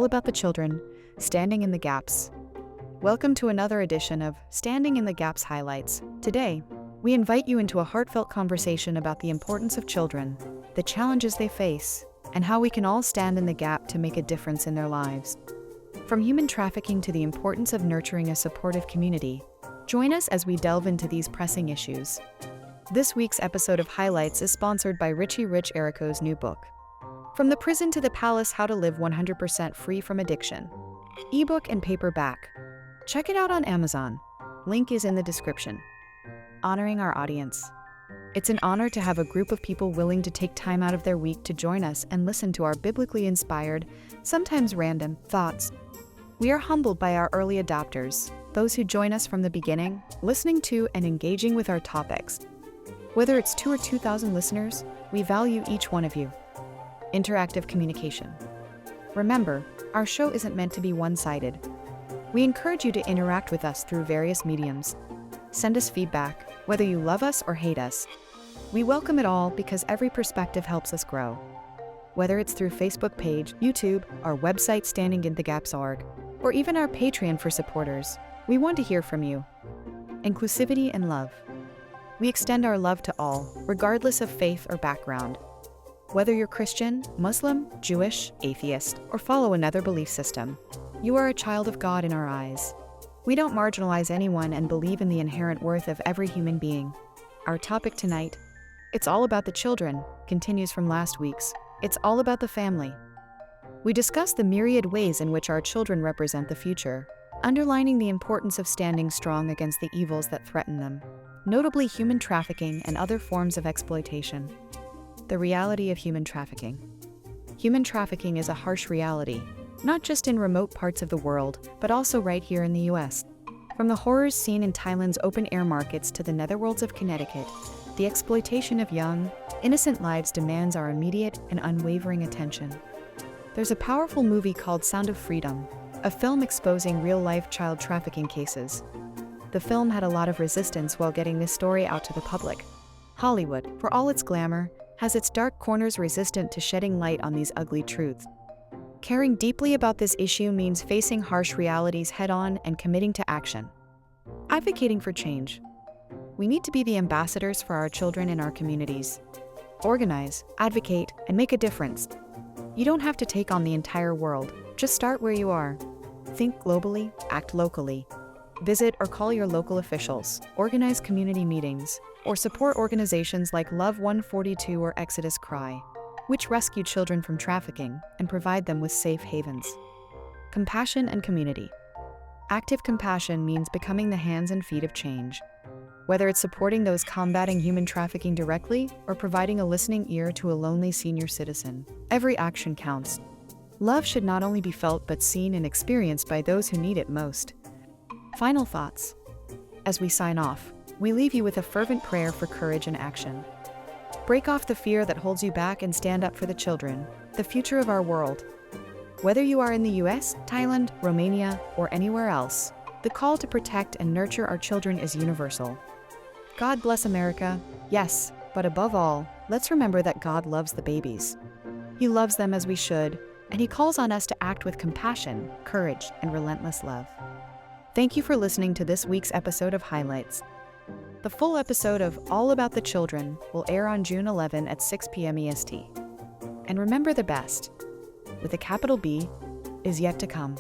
all about the children, standing in the gaps. Welcome to another edition of Standing in the Gaps Highlights. Today, we invite you into a heartfelt conversation about the importance of children, the challenges they face, and how we can all stand in the gap to make a difference in their lives. From human trafficking to the importance of nurturing a supportive community, join us as we delve into these pressing issues. This week's episode of Highlights is sponsored by Richy Errico's new book, From the Prison to the Palace: How to Live 100% Free from Addiction, ebook and paperback. Check it out on Amazon. Link is in the description. Honoring our audience. It's an honor to have a group of people willing to take time out of their week to join us and listen to our biblically inspired, sometimes random, thoughts. We are humbled by our early adopters, those who join us from the beginning, listening to and engaging with our topics. Whether it's 2 or 2,000 listeners, we value each one of you. Interactive communication. Remember, our show isn't meant to be one-sided. We encourage you to interact with us through various mediums. Send us feedback, whether you love us or hate us. We welcome it all because every perspective helps us grow. Whether it's through Facebook page, YouTube, our website standinginthegaps.org, or even our Patreon for supporters, we want to hear from you. Inclusivity and Love. We extend our love to all, regardless of faith or background. Whether you're Christian, Muslim, Jewish, atheist, or follow another belief system, you are a child of God in our eyes. We don't marginalize anyone and believe in the inherent worth of every human being. Our topic tonight, It's All About the Children, continues from last week's It's All About the Family. We discuss the myriad ways in which our children represent the future, underlining the importance of standing strong against the evils that threaten them, notably human trafficking and other forms of exploitation. The reality of human trafficking. Human trafficking is a harsh reality, not just in remote parts of the world, but also right here in the U.S. From the horrors seen in Thailand's open-air markets to the netherworlds of Connecticut, the exploitation of young, innocent lives demands our immediate and unwavering attention. There's a powerful movie called Sound of Freedom, a film exposing real-life child trafficking cases. The film had a lot of resistance while getting this story out to the public. Hollywood, for all its glamour, has its dark corners resistant to shedding light on these ugly truths. Caring deeply about this issue means facing harsh realities head-on and committing to action. Advocating for change. We need to be the ambassadors for our children in our communities. Organize, advocate, and make a difference. You don't have to take on the entire world. Just start where you are. Think globally, act locally. Visit or call your local officials, organize community meetings, or support organizations like Love 142 or Exodus Cry, which rescue children from trafficking and provide them with safe havens. Compassion and community. Active compassion means becoming the hands and feet of change. Whether it's supporting those combating human trafficking directly or providing a listening ear to a lonely senior citizen, every action counts. Love should not only be felt but seen and experienced by those who need it most. Final thoughts. As we sign off, we leave you with a fervent prayer for courage and action. Break off the fear that holds you back and stand up for the children, the future of our world. Whether you are in the US, Thailand, Romania, or anywhere else, the call to protect and nurture our children is universal. God bless America, yes, but above all, let's remember that God loves the babies. He loves them as we should, and He calls on us to act with compassion, courage, and relentless love. Thank you for listening to this week's episode of Highlights. The full episode of All About the Children will air on June 11 at 6 p.m. EST. And remember, the best, with a capital B, is yet to come.